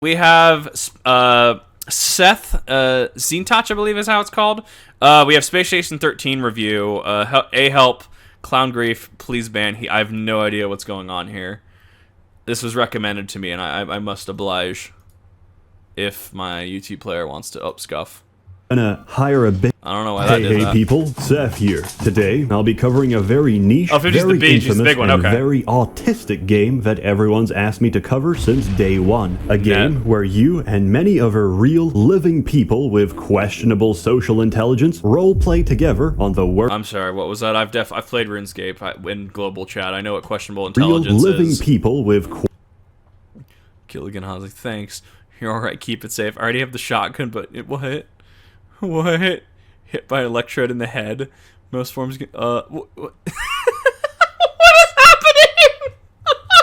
We have SsethTzeentach, I believe is how it's called. We have Space Station 13 review. AHELP, Clown Grief, please ban. I have no idea what's going on here. This was recommended to me, and I must oblige if my YouTube player wants to scuff. Gonna hire a big. I don't know why that did that. Hey people, Seth here. Today, I'll be covering a very niche, very infamous, and very autistic game that everyone's asked me to cover since day one. A game where you and many other real, living people with questionable social intelligence roleplay together on the work. I'm sorry, what was that? I've played RuneScape in global chat. I know what questionable intelligence real, living people with. Gilligan Hosley, thanks. You're alright, keep it safe. I already have the shotgun, but what? What? Hit by an electrode in the head. Most forms get, what is happening?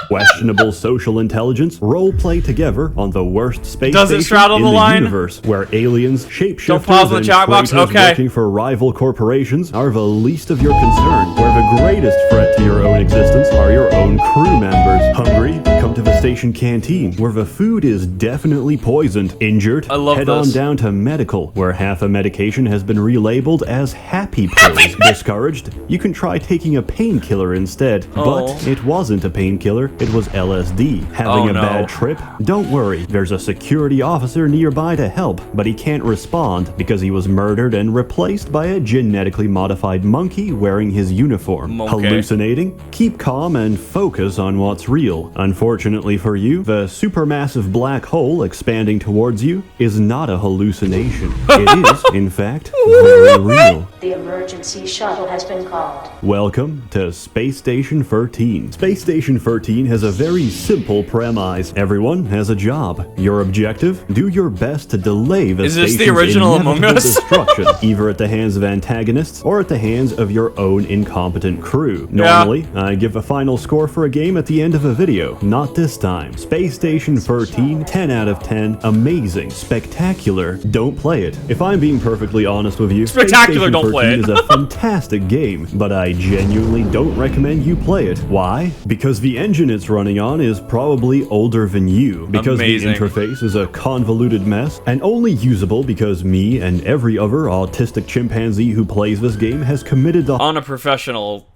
Questionable social intelligence roleplay together on the worst space station in the universe, where aliens, shapeshifters, and traitors working for rival corporations are the least of your concern, where the greatest threat to your own existence are your own crew members. Hungry? Come to the station canteen, where the food is definitely poisoned. Injured? Head on down to medical, where half a medication has been relabeled as happy pills. Discouraged? You can try taking a painkiller instead, but it wasn't a painkiller, it was LSD. Having a bad trip? Don't worry, there's a security officer nearby to help, but he can't respond because he was murdered and replaced by a genetically modified monkey wearing his uniform. Hallucinating? Keep calm and focus on what's real. Unfortunately for you, the supermassive black hole expanding towards you is not a hallucination. It is, in fact, very real. The emergency shuttle has been called. Welcome to Space Station 13. Space Station 13 has a very simple premise. Everyone has a job. Your objective? Do your best to delay the station's inevitable destruction, either at the hands of antagonists or at the hands of your own incompetent crew. Normally, I give a final score for a game at the end of a video. Not this time. Space Station 13, 10 out of 10, amazing, spectacular. Don't play it. If I'm being perfectly honest with you, spectacular, don't play it. is a fantastic game, but I genuinely don't recommend you play it. Why? Because the engine it's running on is probably older than you, because the interface is a convoluted mess, and only usable because me and every other autistic chimpanzee who plays this game has committed the— On a professional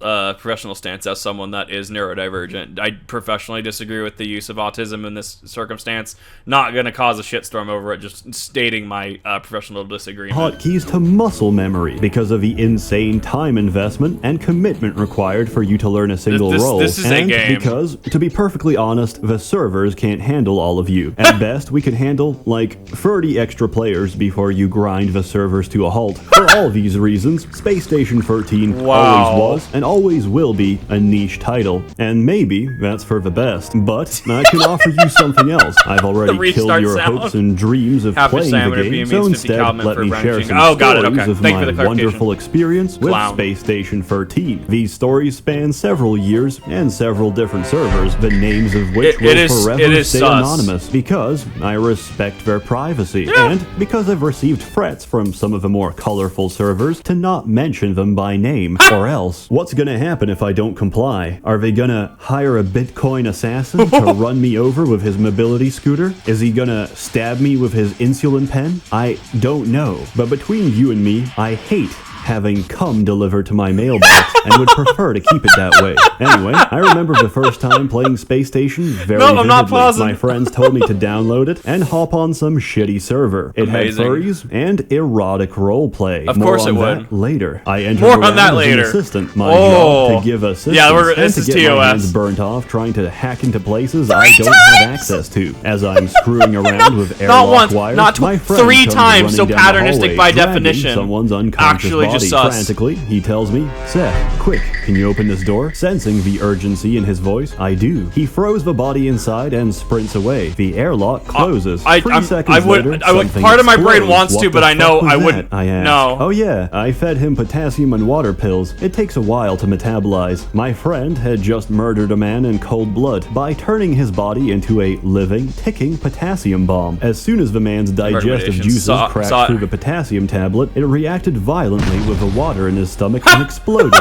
stance, as someone that is neurodivergent, I professionally disagree with the use of autism in this circumstance. Not gonna cause a shitstorm over it, just stating my professional disagreement. Hotkeys to muscle memory because of the insane time investment and commitment required for you to learn a single role. This is a game. Because, to be perfectly honest, the servers can't handle all of you. At best, we can handle, like, 30 extra players before you grind the servers to a halt. For all these reasons, Space Station 13 always was and always will be a niche title. And maybe that's for the best. But I can offer you something else. I've already killed your hopes and dreams of playing the game, so instead let me share some stories of my wonderful experience with Space Station 13. These stories span several years and several different servers, the names of which will forever stay anonymous because I respect their privacy, and because I've received threats from some of the more colorful servers to not mention them by name, or else. What's gonna happen if I don't comply? Are they gonna hire a Bitcoin assassin to run me over with his mobility scooter? Is he gonna stab me with his insulin pen? I don't know, but between you and me, I hate having cum delivered to my mailbox and would prefer to keep it that way. Anyway, I remember the first time playing Space Station very vividly. My friends told me to download it and hop on some shitty server. It had furries and erotic roleplay. Of course it would. Later. I entered as an assistant, my job to give assistance and to get my hands burnt off trying to hack into places I don't have access to. As I'm screwing around with airlock wires, my friend 3 times, so patternistic by definition. Someone's unconscious body frantically. He tells me, "Seth, quick, can you open this door?" Sensing the urgency in his voice, I do. He throws the body inside and sprints away. The airlock closes. 3 seconds later, part of my brain wants to, but I know I wouldn't. I asked. No. Oh yeah, I fed him potassium and water pills. It takes a while to metabolize. My friend had just murdered a man in cold blood by turning his body into a living, ticking potassium bomb. As soon as the man's digestive juices cracked through the potassium tablet, it reacted violently with the water in his stomach and exploded,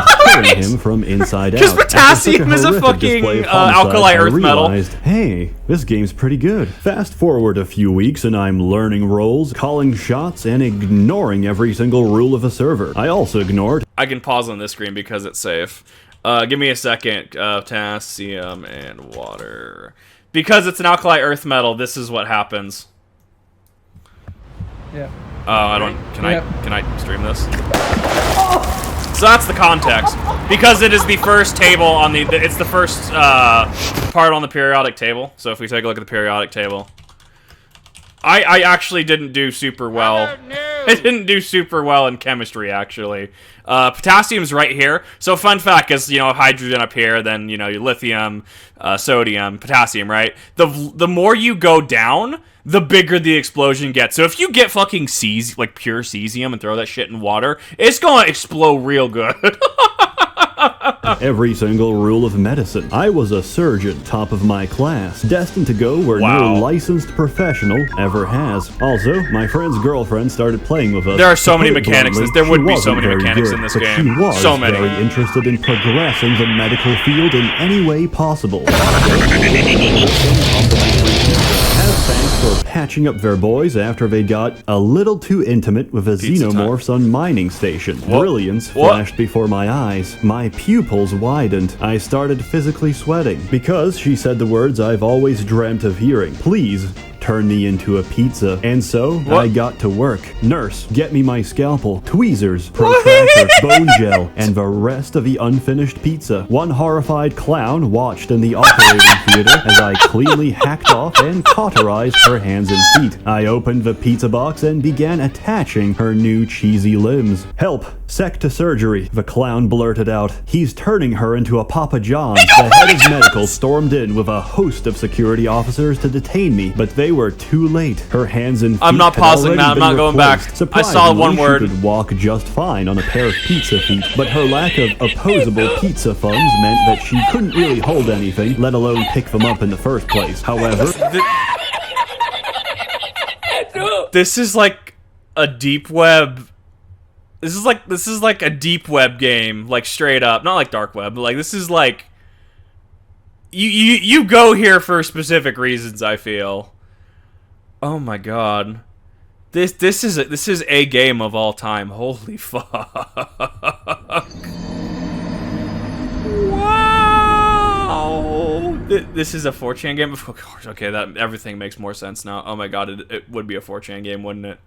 tearing him from inside out. Because potassium is a After such fucking horrific display of homicide, alkali I earth metal. realized, hey, this game's pretty good. Fast forward a few weeks and I'm learning roles, calling shots, and ignoring every single rule of a server. I also ignored... I can pause on this screen because it's safe. Give me a second. Potassium and water. Because it's an alkali earth metal, this is what happens. Yeah. Oh, I don't... Can Yep. I stream this? So that's the context. Because it is the first table on the... It's the first part on the periodic table. So if we take a look at the periodic table... I actually didn't do super well. I didn't do super well in chemistry, actually. Potassium's right here. So fun fact is, you know, hydrogen up here, then, you know, your lithium, sodium, potassium, right? The more you go down, the bigger the explosion gets. So if you get fucking like pure cesium and throw that shit in water, it's gonna explode real good. every single rule of medicine. I was a surgeon, top of my class, destined to go where Wow. no licensed professional ever has. Also, my friend's girlfriend started playing with us. There are so To many put it mechanics. bluntly, There would she be so wasn't many very mechanics good, in this but game. She was So many. very interested in progressing the medical field in any way possible. As thanks for patching up their boys after they got a little too intimate with a Pizza time. xenomorphs on mining station. What? Brilliance What? flashed before my eyes. My pupils widened. I started physically sweating because she said the words I've always dreamt of hearing. Please turn me into a pizza. And so What? I got to work. Nurse, get me my scalpel, tweezers, protractor, bone gel, and the rest of the unfinished pizza. One horrified clown watched in the operating theater as I cleanly hacked off and cauterized her hands and feet. I opened the pizza box and began attaching her new cheesy limbs. Help! Sec to surgery, the clown blurted out. He's turning her into a Papa John's. The head of medical stormed in with a host of security officers to detain me, but they were too late. Her hands and feet I'm not had pausing already that. I'm been not going back. replaced. I saw one Surprisingly, word. She could walk just fine on a pair of pizza feet, but her lack of opposable pizza thumbs meant that she couldn't really hold anything, let alone pick them up in the first place. However, This is like a deep web. This is like a deep web game, like straight up. Not like dark web, but like this is like you go here for specific reasons, I feel. Oh my god. This is a game of all time. Holy fuck. Wow. This is a 4chan game? Of course. Okay, that everything makes more sense now. Oh my god, it would be a 4chan game, wouldn't it?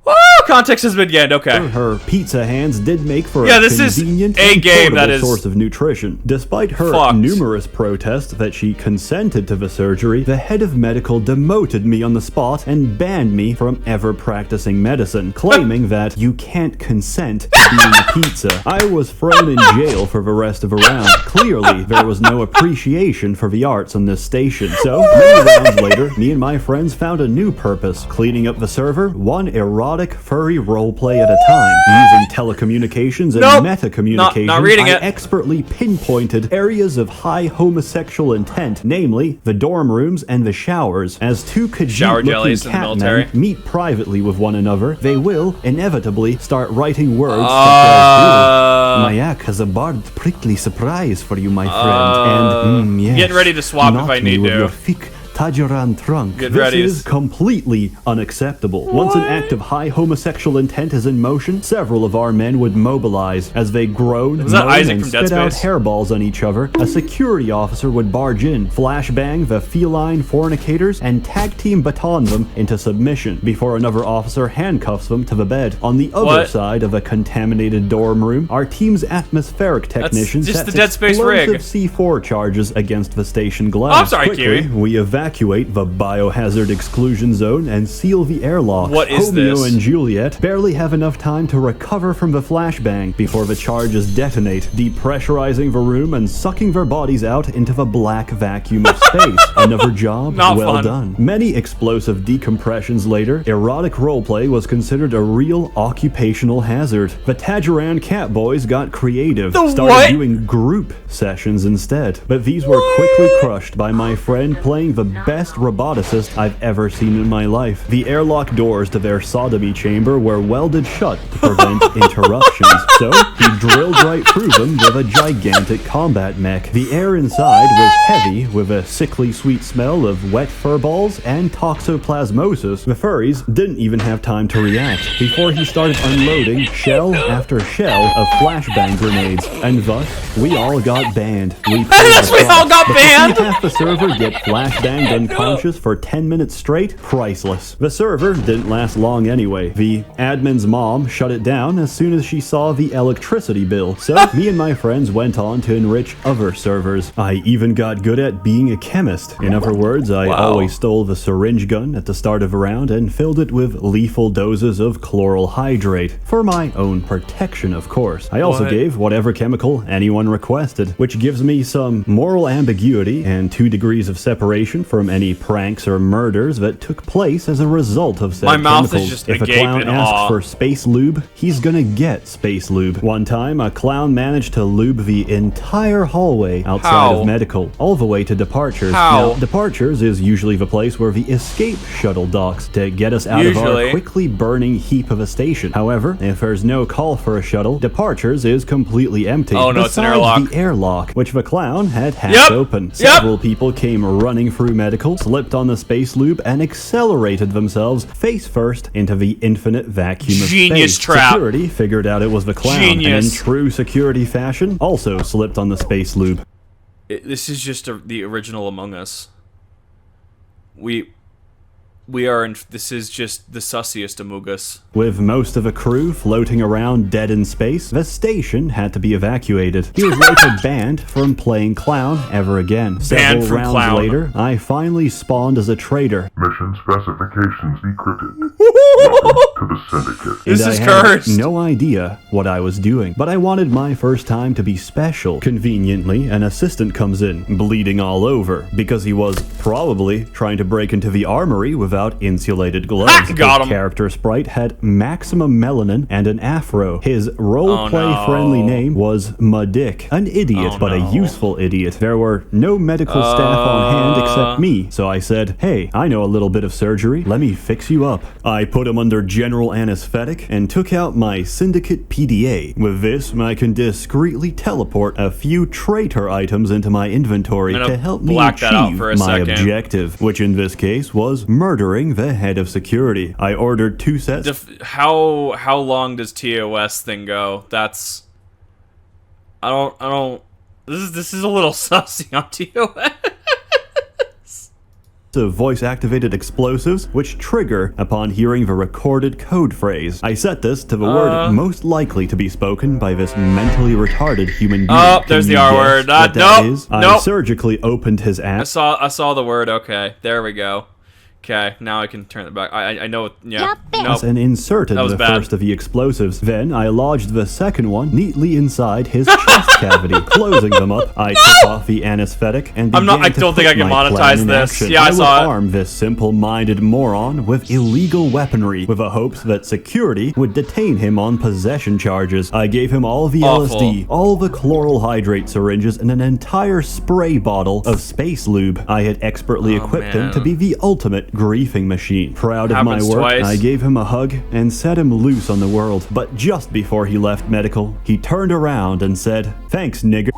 Woo! Context has been gained. Okay. her pizza hands did make for Yeah, a this is convenient a and game that portable is source of nutrition. Despite her fucked. numerous protests that she consented to the surgery, the head of medical demoted me on the spot and banned me from ever practicing medicine, claiming that you can't consent to being a pizza. I was thrown in jail for the rest of the round. Clearly, there was no appreciation for the arts on this station. So, many rounds later, me and my friends found a new purpose, cleaning up the server, one erotic furry roleplay at a time. Using telecommunications and Nope. meta-communications, Not reading I it. expertly pinpointed areas of high homosexual intent, namely the dorm rooms and the showers. As two Shower Khajiit-looking jellies in the military. catmen meet privately with one another, they will inevitably start writing words such as, Mayak has a barbed, prickly surprise for you, my friend, and, yes, Getting ready to swap if knot I me need with to. your thick Tajiran trunk. Get This ready. is completely unacceptable. Once an act of high homosexual intent is in motion, several of our men would mobilize. As they groan, Was that moan, Isaac and from Dead spit out Space? hairballs on each other, a security officer would barge in, flashbang the feline fornicators, and tag team baton them into submission before another officer handcuffs them to the bed. On the other What? side of a contaminated dorm room, our team's atmospheric technician just sets the Dead Space rig. explosive C4 charges against the station glass. Oh, I'm sorry, Quickly, Kiwi. we evacuate the biohazard exclusion zone and seal the airlock. What is Romeo this? and Juliet barely have enough time to recover from the flashbang before the charges detonate, depressurizing the room and sucking their bodies out into the black vacuum of space. Another job Not well fun. done. Many explosive decompressions later, erotic roleplay was considered a real occupational hazard. The Tajiran Cat Boys got creative, The started what? doing group sessions instead, but these were quickly crushed by my friend playing the best roboticist I've ever seen in my life. The airlock doors to their sodomy chamber were welded shut to prevent interruptions, so he drilled right through them with a gigantic combat mech. The air inside was heavy, with a sickly sweet smell of wet fur balls and toxoplasmosis. The furries didn't even have time to react before he started unloading shell after shell of flashbang grenades, and thus we all got banned. We all got banned. To see half the server get flashbanged unconscious for 10 minutes straight, priceless. The server didn't last long anyway. The admin's mom shut it down as soon as she saw the electricity bill, so me and my friends went on to enrich other servers. I even got good at being a chemist. In other words, I always stole the syringe gun at the start of a round and filled it with lethal doses of chloral hydrate, for my own protection, of course. I also gave whatever chemical anyone requested, which gives me some moral ambiguity and 2 degrees of separation from any pranks or murders that took place as a result of said My mouth chemicals. is just If a agape clown in asks awe. for space lube, he's gonna get space lube. One time, a clown managed to lube the entire hallway outside How? of medical, all the way to departures. How? Now, departures is usually the place where the escape shuttle docks to get us out of our Usually. quickly burning heap of a station. However, if there's no call for a shuttle, departures is completely empty. Oh, no, it's an besides airlock. the airlock, which the clown had hacked Yep. open. Yep. Several people came running through medical, slipped on the space lube, and accelerated themselves face first into the infinite vacuum of Genius space. trap. Security figured out it was the clown, and in Genius. true security fashion, also slipped on the space lube. This is just the original Among Us. We are in. This is just the sussiest Among Us. With most of the crew floating around dead in space, the station had to be evacuated. He was later banned from playing clown ever again. Several from rounds clown. later, I finally spawned as a traitor. Mission specifications decrypted. Welcome to the Syndicate. This and is I cursed. had no idea what I was doing, but I wanted my first time to be special. Conveniently, an assistant comes in, bleeding all over, because he was probably trying to break into the armory without insulated gloves. Got His him. character sprite had maximum melanin and an afro. His roleplay-friendly name was Madick. An idiot, but a useful idiot. There were no medical staff on hand except me, so I said, "Hey, I know a little bit of surgery. Let me fix you up." I put him under general anesthetic and took out my syndicate PDA. With this, I can discreetly teleport a few traitor items into my inventory I'm gonna to help me black that out achieve for a my second. objective, which in this case was murdering the head of security. I ordered 2 sets. How long does TOS thing go? That's I don't. This is a little sussy on TOS. Of voice-activated explosives, which trigger upon hearing the recorded code phrase. I set this to the word most likely to be spoken by this mentally retarded human being. Oh, Can there's the you R guess word. what that Nope, is? I nope. surgically opened his ass. I saw the word. Okay, there we go. Okay, now I can turn it back. I know. Yeah. Nope. And inserted That was the bad. first of the explosives. Then I lodged the second one neatly inside his chest cavity. Closing them up, I took off the anesthetic and began I to don't think put I can my monetize plan in this. action. Yeah, I saw would it. arm this simple-minded moron with illegal weaponry, with the hopes that security would detain him on possession charges. I gave him all the Awful. LSD, all the chloral hydrate syringes, and an entire spray bottle of space lube. I had expertly equipped him to be the ultimate griefing machine. Proud of my Happens work, twice. I gave him a hug and set him loose on the world. But just before he left medical, he turned around and said, "Thanks, nigger."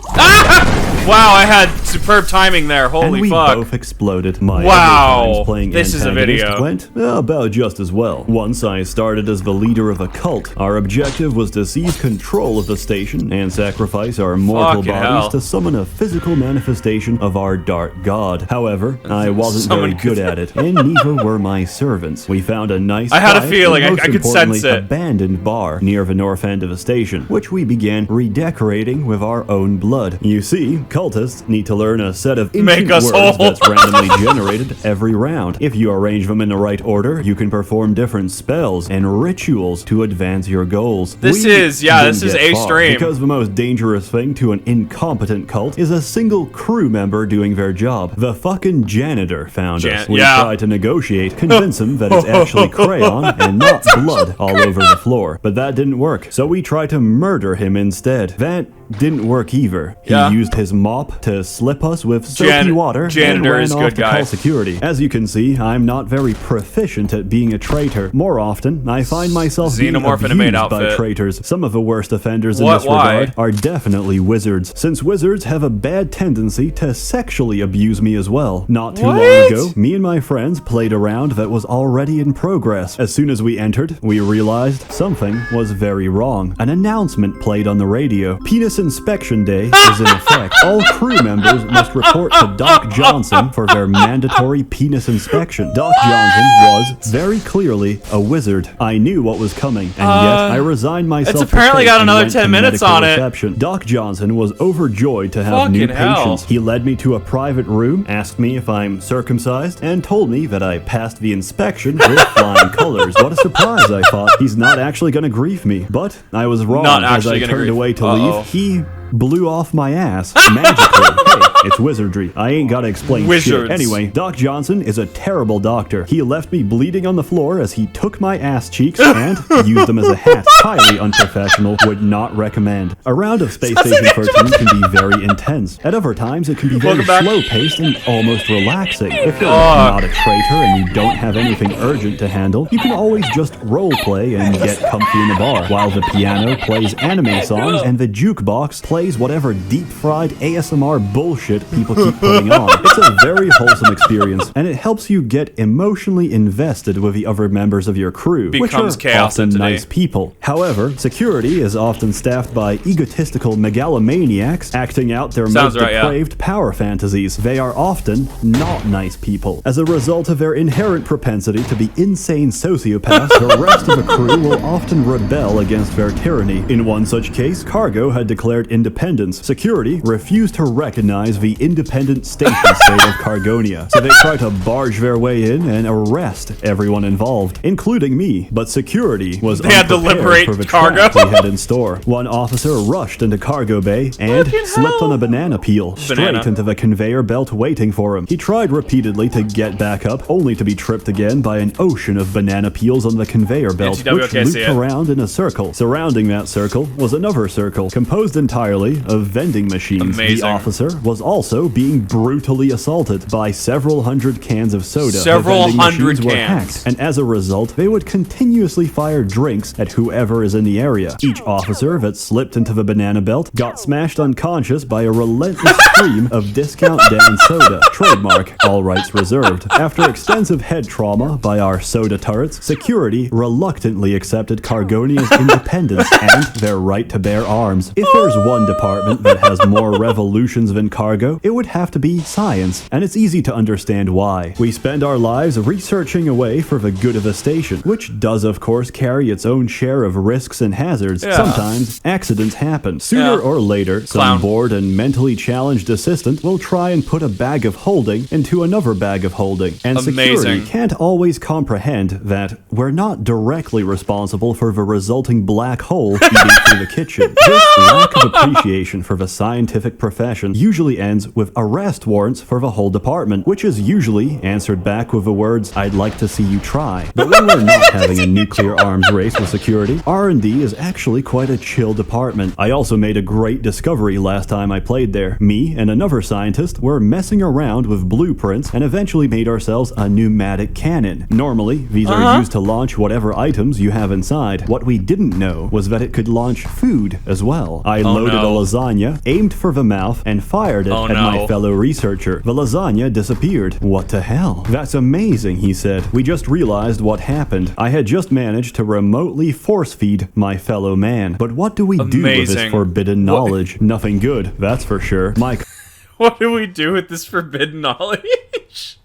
Wow, I had superb timing there. And Holy we fuck. both exploded. My Wow. other times playing This is a antagonist video. went about just as well. Once I started as the leader of a cult. Our objective was to seize control of the station and sacrifice our mortal Fucking bodies hell. to summon a physical manifestation of our dark god. However, I wasn't Someone very good at it, and neither were my servants. We found a nice, I had a quiet, feeling. and I most could sense importantly, it. abandoned bar near the north end of the station, which we began redecorating with our own blood. You see, cultists need to learn a set of Make ancient us words whole. that's randomly generated every round. If you arrange them in the right order, you can perform different spells and rituals to advance your goals. This We is didn't a get far, stream. because the most dangerous thing to an incompetent cult is a single crew member doing their job. The fucking janitor found us. We yeah. tried to negotiate, convince him that it's actually crayon and not blood all over the floor. But that didn't work, so we tried to murder him instead. That didn't work either. He Yeah. used his mop to slip us with soapy water and janitor ran is off good to guy. call security. As you can see, I'm not very proficient at being a traitor. More often, I find myself being Xenomorph in a abused maid by outfit. traitors. Some of the worst offenders in What? this Why? regard are definitely wizards, since wizards have a bad tendency to sexually abuse me as well. Not too long What? ago, me and my friends played a round that was already in progress. As soon as we entered, we realized something was very wrong. An announcement played on the radio. Penis Inspection Day is in effect. All crew members must report to Doc Johnson for their mandatory penis inspection. Doc Johnson was, very clearly, a wizard. I knew what was coming, and yet I resigned myself it's apparently to fate got and another went 10 to minutes medical on it. reception. Doc Johnson was overjoyed to have new Fucking hell. patients. He led me to a private room, asked me if I'm circumcised, and told me that I passed the inspection with flying colors. What a surprise, I thought. He's not actually going to grief me. But I was wrong. Not As I actually gonna turned grief. away to Uh-oh. leave, he blew off my ass magically. Hey, it's wizardry. I ain't gotta explain Wizards. shit. Anyway, Doc Johnson is a terrible doctor. He left me bleeding on the floor as he took my ass cheeks and used them as a hat. Highly unprofessional. Would not recommend. A round of Space Station 13 can be very intense. At other times, it can be very Welcome back. slow-paced and almost relaxing. If you're not a traitor and you don't have anything urgent to handle, you can always just roleplay and get comfy in the bar, while the piano plays anime songs and the jukebox plays whatever deep-fried ASMR bullshit people keep putting on. It's a very wholesome experience, and it helps you get emotionally invested with the other members of your crew, which Becomes are chaos often entity. nice people. However, security is often staffed by egotistical megalomaniacs acting out their Sounds most right, yeah. depraved power fantasies. They are often not nice people. As a result of their inherent propensity to be insane sociopaths, the rest of the crew will often rebel against their tyranny. In one such case, Cargo had declared independence. Security refused to recognize the independent station state of Cargonia, so they tried to barge their way in and arrest everyone involved, including me. But security was They had to unprepared liberate for the Cargo. trap we had in store. One officer rushed into cargo bay and Fucking slipped hell. on a banana peel straight Banana. into the conveyor belt waiting for him. He tried repeatedly to get back up, only to be tripped again by an ocean of banana peels on the conveyor belt, NTW, which okay, see looped it. around in a circle. Surrounding that circle was another circle, composed entirely of vending machines. Amazing. The officer was also being brutally assaulted by several hundred cans of soda. Several The vending hundred machines were cans. hacked, and as a result, they would continuously fire drinks at whoever is in the area. Each officer that slipped into the banana belt got smashed unconscious by a relentless stream of discount down soda. Trademark, all rights reserved. After extensive head trauma by our soda turrets, security reluctantly accepted Cargonia's independence and their right to bear arms. If there's one department that has more revolutions than Cargo, it would have to be science, and it's easy to understand why. We spend our lives researching away for the good of the station, which does of course carry its own share of risks and hazards. Yeah. Sometimes accidents happen. Sooner Yeah. or later, Clown. some bored and mentally challenged assistant will try and put a bag of holding into another bag of holding. And security Amazing. can't always comprehend that we're not directly responsible for the resulting black hole eating through the kitchen. This lack of appreciation for the scientific profession usually ends with arrest warrants for the whole department, which is usually answered back with the words, "I'd like to see you try." But when we're not having a nuclear arms race with security, R&D is actually quite a chill department. I also made a great discovery last time I played there. Me and another scientist were messing around with blueprints and eventually made ourselves a pneumatic cannon. Normally, these are used to launch whatever items you have inside. What we didn't know was that it could launch food as well. I loaded no. a lasagna, aimed for the mouth, and fired it at my fellow researcher. The lasagna disappeared. What the hell? That's amazing, he said. We just realized what happened. I had just managed to remotely force feed my fellow man. But what do we do with this Amazing. forbidden knowledge? Nothing good, that's for sure. My What do we do with this forbidden knowledge?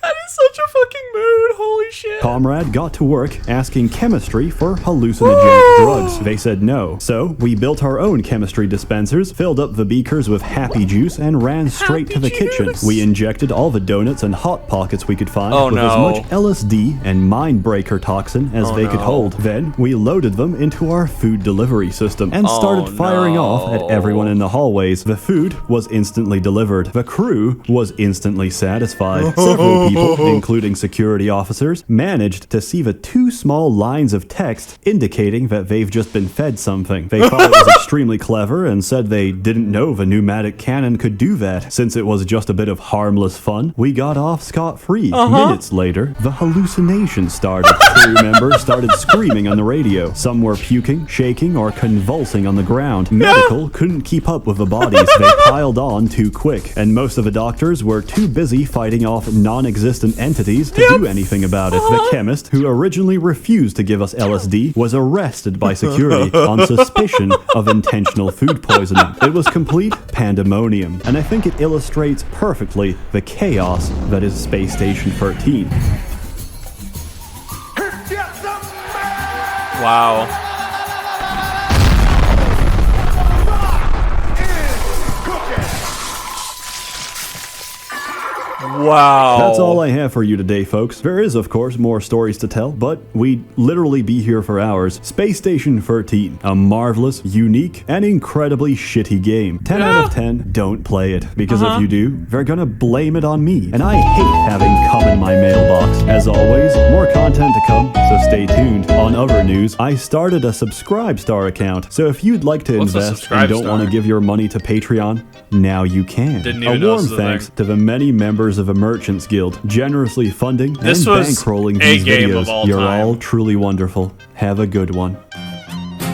That is such a fucking mood. Holy shit. comrade got to work asking chemistry for hallucinogenic drugs. They said no. So we built our own chemistry dispensers, filled up the beakers with happy juice, and ran straight to the kitchen. We injected all the donuts and hot pockets we could find with as much LSD and mind-breaker toxin as they could hold. Then we loaded them into our food delivery system and started firing off at everyone in the hallways. The food was instantly delivered. The crew was instantly satisfied. Several people, including security officers, managed managed to see the 2 small lines of text indicating that they've just been fed something. They thought it was extremely clever and said they didn't know the pneumatic cannon could do that. Since it was just a bit of harmless fun, we got off scot-free. Minutes later, the hallucination started. Crew members started screaming on the radio. Some were puking, shaking, or convulsing on the ground. Medical couldn't keep up with the bodies. They piled on too quick, and most of the doctors were too busy fighting off non-existent entities to do anything about it. The chemist, who originally refused to give us LSD, was arrested by security on suspicion of intentional food poisoning. It was complete pandemonium, and I think it illustrates perfectly the chaos that is Space Station 13. Wow. Wow. That's all I have for you today, folks. There is, of course, more stories to tell, but we'd literally be here for hours. Space Station 13, a marvelous, unique, and incredibly shitty game. 10 out of 10, don't play it, because if you do, they're gonna blame it on me, and I hate having cum in my mailbox. As always, more content to come, so stay tuned. On other news, I started a Subscribestar account, so if you'd like to invest and don't want to give your money to Patreon, now you can. Didn't A even know warm this was a thanks thing. to the many members of the Merchants Guild, generously funding This and was bankrolling a these game videos. of all You're time. all truly wonderful. Have a good one.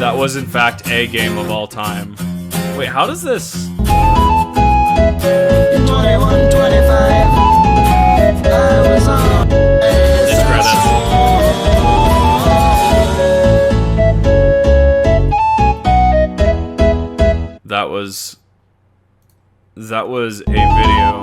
That was in fact a game of all time. Wait, how does this? In 2125, I was on This credits. That was a video.